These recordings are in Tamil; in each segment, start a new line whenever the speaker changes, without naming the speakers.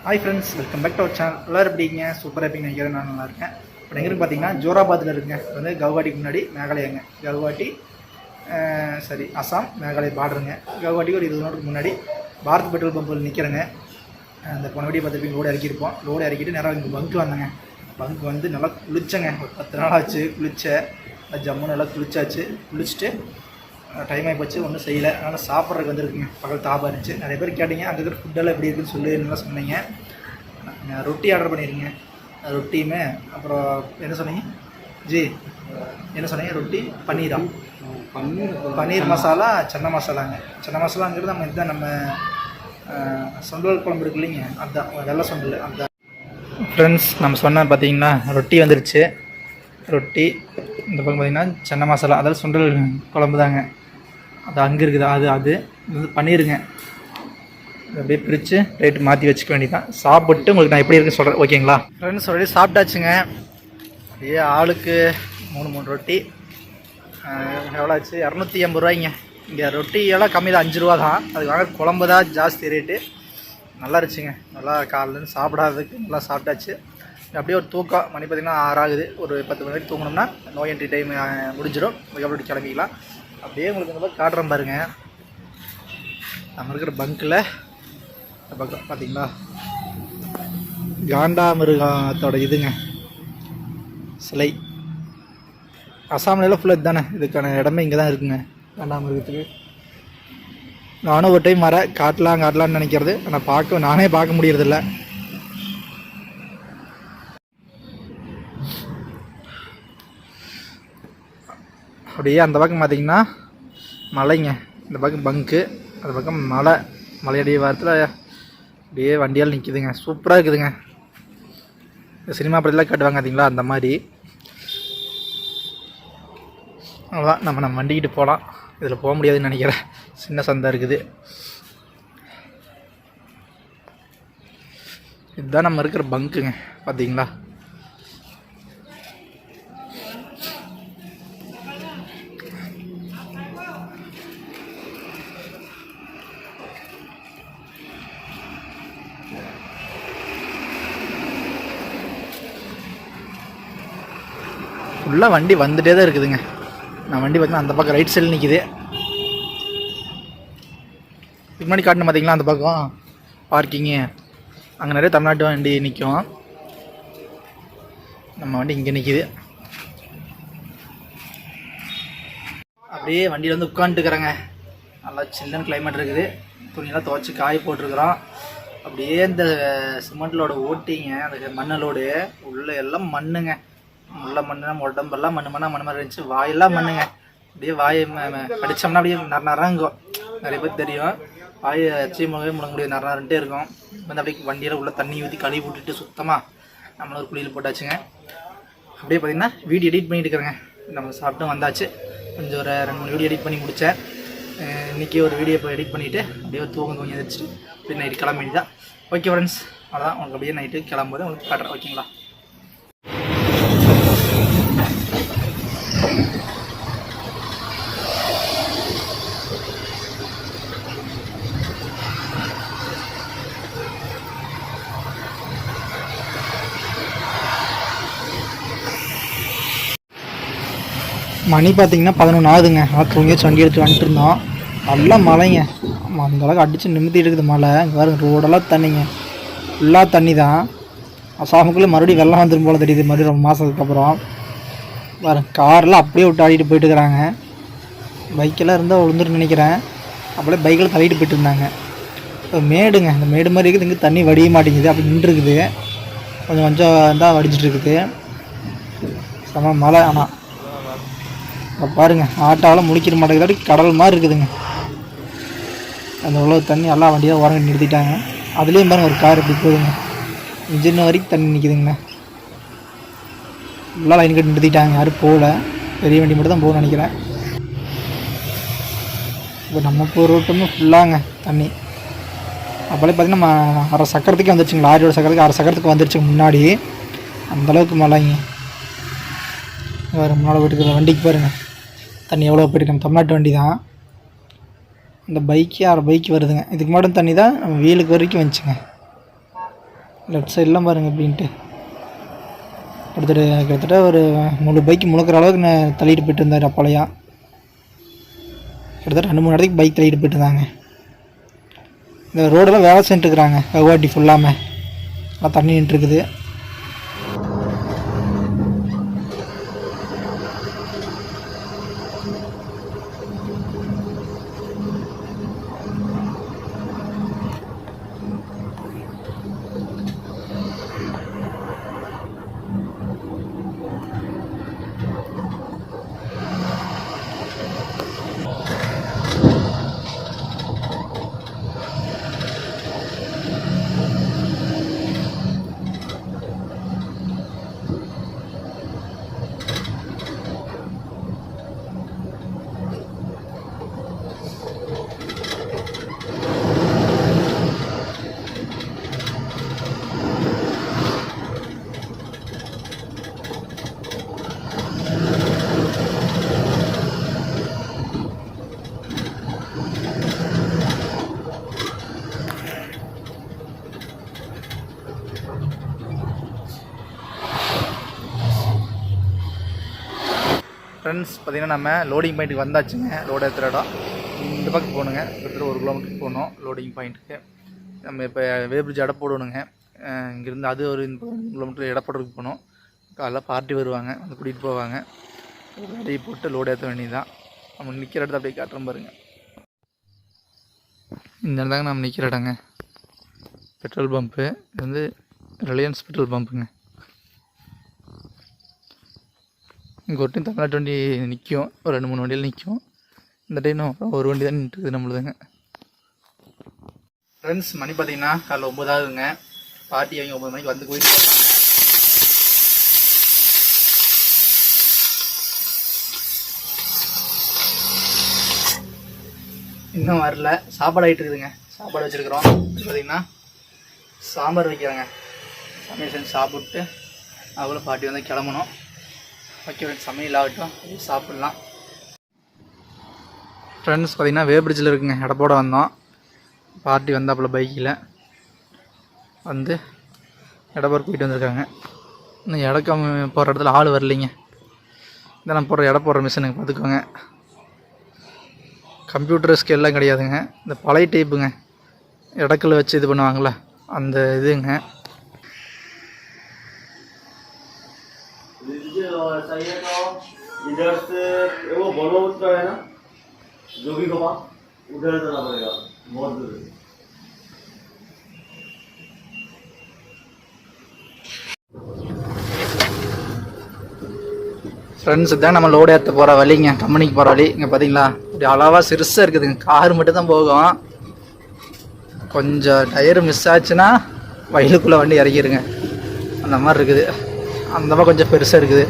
Hi friends, welcome back to our channel. எல்லோரும் எப்படிங்க? சூப்பராக இருப்பீங்க நினைக்கிறேன். நான் நல்லா இருக்கேன். இப்போ எங்கே இருக்கு பார்த்தீங்கன்னா ஜோராபாத்தில் இருக்குங்க. வந்து கவுஹாட்டிக்கு முன்னாடி மேகாலயாங்க. கவுஹாட்டி அசாம் மேகாலயா பார்டருங்க. கவுஹாட்டிக்கு ஒரு 20 கிலோமீட்டருக்கு முன்னாடி பாரத் பெட்ரோல் பம்பில் நிற்கிறேங்க. அந்த போன வீடியோ பார்த்துட்டு லோடு இறக்கியிருப்போம். லோடு இறக்கிட்டு நேரம் இங்கே பங்கு வந்தேங்க. பங்கு வந்து நல்லா குளிச்சேங்க. ஒரு 10 நாள் ஆச்சு குளித்தேன். ஜம்மு நல்லா குளிச்சாச்சு. குளிச்சுட்டு டைம் ஆகி போச்சு, ஒன்றும் செய்யலை. அதனால் சாப்பிட்றதுக்கு வந்துருக்குங்க. பக்கத்தில் தாபா இருந்துச்சு. நிறைய பேர் கேட்டீங்க அங்கே இருக்கிற ஃபுட்டெல்லாம் எப்படி இருக்குன்னு சொல்லி நல்லா சொன்னீங்க. ரொட்டி ஆர்டர் பண்ணியிருக்கீங்க. ரொட்டியுமே அப்புறம் என்ன சொன்னீங்க ஜி? என்ன சொன்னீங்க? ரொட்டி பன்னீரா? பன்னீர் மசாலா, சன்னா மசாலாங்க. சன்னா மசாலாங்கிறது நம்ம இதுதான், நம்ம சுண்டல் குழம்பு இருக்கு இல்லைங்க, அதுதான் வெள்ளை சுண்டல். அதுதான் ஃப்ரெண்ட்ஸ் நம்ம சொன்னால் பார்த்தீங்கன்னா ரொட்டி வந்துருச்சு. ரொட்டி இந்த பக்கம் பார்த்திங்கன்னா சன்னா மசாலா, அதாவது சுண்டல் குழம்பு தாங்க. அது அங்கே இருக்குது. அது வந்து பன்னீருங்க. அப்படியே பிரித்து ரேட்டு மாற்றி வச்சுக்க வேண்டியதான். சாப்பிட்டு உங்களுக்கு நான் எப்படி இருக்குன்னு சொல்கிறேன், ஓகேங்களா? ஃப்ரெண்ட்ஸ் ஆல்ரெடி சாப்பிட்டாச்சுங்க. அப்படியே ஆளுக்கு 3 ரொட்டி. எவ்வளோ ஆச்சு? 280 ரூபாய்ங்க. இங்கே ரொட்டி எல்லாம் கம்மி தான், 5 ரூபா தான். அதுக்கு வாங்க குழம்பு தான் ஜாஸ்தி ரேட்டு. நல்லா இருந்துச்சுங்க. நல்லா காலையிலேருந்து சாப்பிடாததுக்கு நல்லா சாப்பிட்டாச்சு. அப்படியே ஒரு தூக்கம். மணி பார்த்திங்கன்னா 6 ஆகுது. ஒரு 10 மணி வரைக்கும் தூங்கினோம்னா நோய் என்ட்ரி டைம் முடிஞ்சிடும். அதுக்கப்புறம் கிளம்பிக்கலாம். அப்படியே உங்களுக்கு இந்த மாதிரி காட்டுறேன் பாருங்கள். நம்ம இருக்கிற பங்கில் பக்கம் பார்த்தீங்களா, காண்டாமிருகத்தோட இதுங்க சிலை. அசாம்லாம் ஃபுல்லாக இதுதானே, இதுக்கான இடமே இங்கே தான் இருக்குங்க காண்டாமிருகத்துக்கு. நானும் ஒரு டைம் வரேன், காட்டலான்னு நினைக்கிறது. ஆனால் நானே பார்க்க முடியறதில்ல. அப்படியே அந்த பக்கம் பார்த்திங்கன்னா மலைங்க. இந்த பக்கம் பங்கு, அந்த பக்கம் மலையடி வாரத்தில் அப்படியே வண்டியால் நிற்கிதுங்க. சூப்பராக இருக்குதுங்க. சினிமா படத்தில் காட்டுவாங்க பார்த்தீங்களா, அந்த மாதிரி. அவ்வளோதான், நம்ம வண்டிக்கிட்டு போகலாம். இதில் போக முடியாதுன்னு நினைக்கிறேன், சின்ன சந்தை இருக்குது. இதுதான் நம்ம இருக்கிற பங்குங்க பார்த்தீங்களா. ஃபுல்லாக வண்டி வந்துகிட்டே தான் இருக்குதுங்க. நான் வண்டி பார்த்தீங்கன்னா அந்த பக்கம் ரைட் சைடில் நிற்கிது. இதுக்கு முன்னாடி காட்டணும் பார்த்தீங்களா, அந்த பக்கம் பார்க்கிங்கு. அங்கே நிறைய தமிழ்நாட்டு வண்டி நிற்கும். நம்ம வண்டி இங்கே நிற்கிது. அப்படியே வண்டியில் வந்து உட்காந்துட்டுருக்குறேங்க. நல்லா சில்லுன்னு கிளைமேட் இருக்குது. துணியெல்லாம் துவைச்சி காய போட்டிருக்குறோம். அப்படியே இந்த சிமெண்ட்லோட ஓட்டிங்க, அந்த மண்ணலோடு உள்ள எல்லாம் மண்ணுங்க. உள்ள மண்ணு, உடம்பெல்லாம் மண்ணு மாதிரி இருந்துச்சு. வாயெல்லாம் மண்ணுங்க. அப்படியே வாயை கடிச்சோம்னா அப்படியே நரங்கும். நிறைய பேர் தெரியும், வாயை அச்சை முழுங்க முடியாது, நரன்ட்டே இருக்கும். வந்து அப்படியே வண்டியில் உள்ள தண்ணி ஊற்றி கழுவி விட்டுட்டு சுத்தமாக நம்மள ஒரு குளியில் போட்டாச்சுங்க. அப்படியே பார்த்திங்கன்னா வீடியோ எடிட் பண்ணிட்டு இருக்கிறேங்க. நம்ம சாப்பிட்டு வந்தாச்சு. கொஞ்சம் ஒரு 2-3 வீடியோ எடிட் பண்ணி முடித்தேன். இன்றைக்கி ஒரு வீடியோ இப்போ எடிட் பண்ணிவிட்டு அப்படியே தூங்கி எழுந்திரிச்சிட்டு அப்படியே நைட்டு கிளம்ப வேண்டியதான். ஓகே ஃப்ரெண்ட்ஸ், அதான் உங்களுக்கு அப்படியே நைட்டு கிளம்பும்போது உங்களுக்கு காட்டுறேன், ஓகேங்களா? மணி பார்த்திங்கன்னா 11 ஆகுதுங்க. ஆனால் தூங்கியாச்சு வண்டி எடுத்து வந்துட்டு இருந்தோம். நல்லா மழைங்க. அந்தளவுக்கு அடித்து நிமித்தி இருக்குது மழை. இங்கே வேறு ரோடெல்லாம் தண்ணிங்க, ஃபுல்லாக தண்ணி தான். அசாமுக்குள்ளே மறுபடியும் வெள்ளம் வந்துடும் போல் தெரியுது. மறுபடியும் ரொம்ப மாதத்துக்கு அப்புறம் வேறு காரெலாம் அப்படியே விட்டு ஆடிட்டு போயிட்டு இருக்கிறாங்க. பைக்கெல்லாம் இருந்தால் விழுந்துட்டு நினைக்கிறேன். அப்படியே பைக்கில் தள்ளிட்டு போயிட்டு இருந்தாங்க. இப்போ மேடுங்க, இந்த மேடு மாதிரி இருக்குது. இங்கே தண்ணி வடிய மாட்டேங்குது, அப்படி நின்றுருக்குது. கொஞ்சம் தான் வடிச்சிட்டு இருக்குது. செம மழை. ஆனால் இப்போ பாருங்கள், ஆட்டாவெல்லாம் முடிக்கிற மாட்டேங்குது. கடல் மாதிரி இருக்குதுங்க. அந்த உள்ள தண்ணி எல்லா வண்டியாக உரங்க நிறுத்திட்டாங்க. அதுலேயும் பாருங்கள் ஒரு கார் இப்படி போகுதுங்க. இன்ஜின் வரைக்கும் தண்ணி நிற்கிதுங்கண்ணா. ஃபுல்லாக லைன் கட்டி நிறுத்திட்டாங்க. யாரும் போகல. பெரிய வண்டி மட்டும் தான் போகணும்னு நினைக்கிறேன். இப்போ நம்ம போகிற ரோட்டுமே ஃபுல்லாங்க தண்ணி. அப்போலே பார்த்திங்கன்னா நம்ம அரை சக்கரத்துக்கே வந்துருச்சுங்க. லாரியோட சக்கரத்துக்கு அரை சக்கரத்துக்கு வந்துருச்சுங்க முன்னாடி. அந்தளவுக்கு மழைங்க. வேறு முன்னால் போயிட்டு இருக்கிற வண்டிக்கு பாருங்கள் தண்ணி எவ்வளோ போயிட்டு. நம்ம தமிழ்நாட்டு வண்டி தான். இந்த பைக்கு 6 பைக்கு வருதுங்க. இதுக்கு மட்டும் தண்ணி தான் நம்ம வீலுக்கு வரைக்கும் வந்துச்சுங்க. லெஃப்ட் சைட்லாம் பாருங்கள் அப்படின்ட்டு கிட்டத்தட்ட ஒரு 3 பைக் முழுக்கிற அளவுக்கு நான் தள்ளிட்டு போயிட்டு இருந்தார் அப்போலையா. கிட்டத்தட்ட 2-3 இடத்துக்கு பைக் தள்ளிட்டு போயிட்டு இருந்தாங்க. இந்த ரோடெல்லாம் வேலை செஞ்சுட்டுருக்குறாங்க கவுகாட்டி ஃபுல்லாமல். நல்லா தண்ணி நின்றுருக்குது. ஃப்ரெண்ட்ஸ் பார்த்திங்கன்னா நம்ம லோடிங் பாயிண்ட்டுக்கு வந்தாச்சுங்க. லோடு ஏற்றுற இடம் இந்த பக்கம் போகணுங்க. கிட்டத்தட்ட 1 கிலோமீட்டருக்கு போகணும் லோடிங் பாயிண்ட்டுக்கு. நம்ம இப்போ வேபிரிட்ஜ் எடை போடணுங்க. இங்கேருந்து அது ஒரு 3 கிலோமீட்டர் எடை போடுறதுக்கு போகணும். காலைல பார்ட்டி வருவாங்க, வந்து கூட்டிகிட்டு போவாங்க. வண்டியை போட்டு லோடு ஏற்ற வேண்டியதுதான். நம்ம நிற்கிற இடத்த அப்படியே காட்டுறோம் பாருங்கள். இந்த இடத்தாங்க நம்ம நிற்கிற இடங்க. பெட்ரோல் பம்ப்பு இது வந்து ரிலையன்ஸ் பெட்ரோல் பம்புங்க. இங்கே ஒரு டைம் தமிழ்நாட்டு வண்டி நிற்கும், ஒரு 2-3 வண்டியில் நிற்கும். இந்த டைம் ஒரு வண்டி தான் நின்றுக்குது நம்மளுதுங்க. ஃப்ரெண்ட்ஸ் மணி பார்த்தீங்கன்னா காலைல 9 ஆகுதுங்க. பார்ட்டி அவங்க 9 மணிக்கு வந்து போயிட்டு போகிறாங்க. இன்னும் வரல. சாப்பாடு ஆகிட்டு இருக்குதுங்க. சாப்பாடு வச்சுருக்குறோம். பார்த்திங்கன்னா சாம்பார் வைக்கிறாங்க. சமையல் செஞ்சு சாப்பிட்டு அவ்வளோ பார்ட்டி வந்து கிளம்பணும். ஓகே சமையல் ஆகட்டும், சாப்பிட்லாம். ஃப்ரெண்ட்ஸ் பார்த்திங்கன்னா வேபிரிட்ஜில் இருக்குங்க. எடப்போட வந்தோம். பார்ட்டி வந்தாப்புல பைக்கில் வந்து எடப்போர் போயிட்டு வந்திருக்காங்க. இன்னும் இடக்கம் போகிற இடத்துல ஆள் வரலைங்க. இதெல்லாம் போடுற எடை போடுற மிஷினுங்க பார்த்துக்கோங்க. கம்ப்யூட்டர் ஸ்கேல்லாம் கிடையாதுங்க. இந்த பழைய டைப்புங்க, இடக்கல் வச்சு இது பண்ணுவாங்களே அந்த இதுங்க.
इधर से वो बॉलीवुड का है ना, जो भी होगा उधर जाना पड़ेगा, बहुत दूर है.
ஃப்ரெண்ட்ஸ் தான் நம்ம லோடு ஏற்ற போகிற வழிங்க, கம்பெனிக்கு போகிற வழி. இங்கே பார்த்தீங்களா இப்படி அளவாக சிறுசாக இருக்குதுங்க. கார் மட்டும் தான் போகும். கொஞ்சம் டயரு மிஸ் ஆச்சுன்னா வயலுக்குள்ளே வண்டி இறக்கிடுங்க. அந்த மாதிரி இருக்குது. அந்த மாதிரி கொஞ்சம் பெருசாக இருக்குது.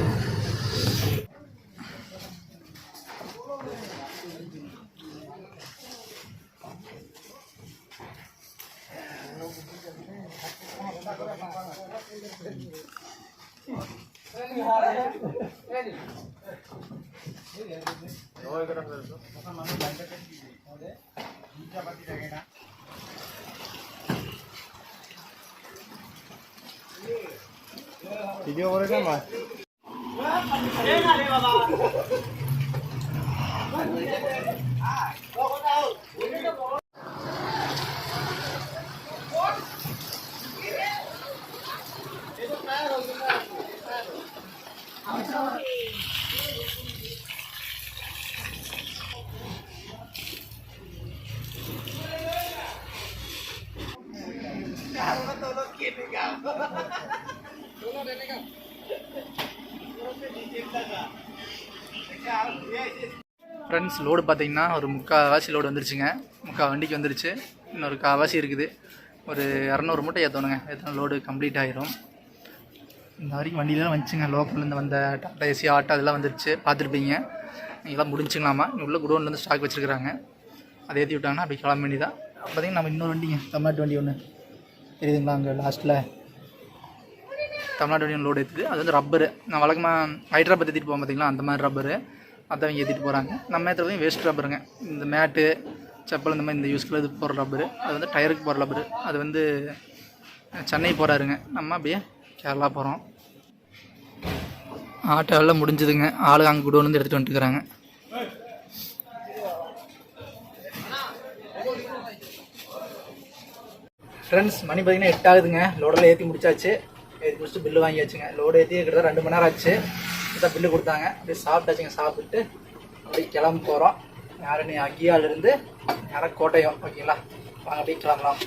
वीडियो करेगा मैं
ஃப்ரெண்ட்ஸ் லோடு பார்த்தீங்கன்னா ஒரு 3/4 லோடு வந்துருச்சுங்க. 3/4 வண்டிக்கு வந்துருச்சு. இன்னொரு 1/4 இருக்குது. ஒரு 200 மூட்டை ஏற்றணுங்க. எத்தனை லோடு கம்ப்ளீட் ஆகிரும். இந்த வரைக்கும் வண்டியெலாம் வந்துச்சுங்க. லோக்கல்லேருந்து வந்த டாட்டா ஏசி ஆட்டோ அதெல்லாம் வந்துருச்சு. பார்த்துருப்பீங்க. இதெல்லாம் முடிஞ்சுங்களாமா. உள்ள குடோன்லேருந்து ஸ்டாக் வச்சுருக்குறாங்க. அதை ஏற்றி விட்டாங்கன்னா அப்படி கிளம்ப வேண்டியதான். பார்த்தீங்கன்னா நம்ம இன்னொரு வண்டிங்க, தமிழ்நாட்டு வண்டி ஒன்று தெரியுதுங்களா, அங்கே லாஸ்ட்டில் தமிழ்நாட்டு வண்டி லோடு ஏற்றுது. அது வந்து ரப்பரு. நான் வழக்கமாக ஹைட்ராபாத் ஏற்றிட்டு போவோம் பார்த்தீங்களா, அந்த மாதிரி ரப்பரு. அதை அவங்க ஏற்றிட்டு போகிறாங்க. நம்ம ஏற்றுறதையும் வேஸ்ட் ரப்பருங்க. இந்த மேட்டு செப்பல் இந்த மாதிரி இந்த யூஸ்ஃபுல்லாக இது போகிற ரப்பரு. அது வந்து டயருக்கு போகிற ரப்பரு. அது வந்து சென்னை போகிறாருங்க. நம்ம அப்படியே கேரளா போகிறோம். ஆட்டோவில் முடிஞ்சுதுங்க. ஆளுங்க அங்கே குடோன்லேருந்து எடுத்துகிட்டு வந்துட்டுருக்குறாங்க. ஃப்ரெண்ட்ஸ் மணி பார்த்தீங்கன்னா 8 ஆகுதுங்க. லோடெல்லாம் ஏற்றி முடிச்சாச்சு. ஏற்றி முடிச்சுட்டு பில்லு வாங்கியாச்சுங்க. லோடு ஏற்றி கிட்டத்தட்ட 2 மணி நேரம் ஆச்சு. இதான் பில்லு கொடுத்தாங்க. அப்படியே சாப்பிட்டாச்சுங்க. சாப்பிட்டு அப்படியே கிளம்ப போகிறோம். யாருன்னு அக்கியாவிலேருந்து நேராக கோட்டையம். ஓகேங்களா, வாங்க அப்படியே கிளம்பலாம்.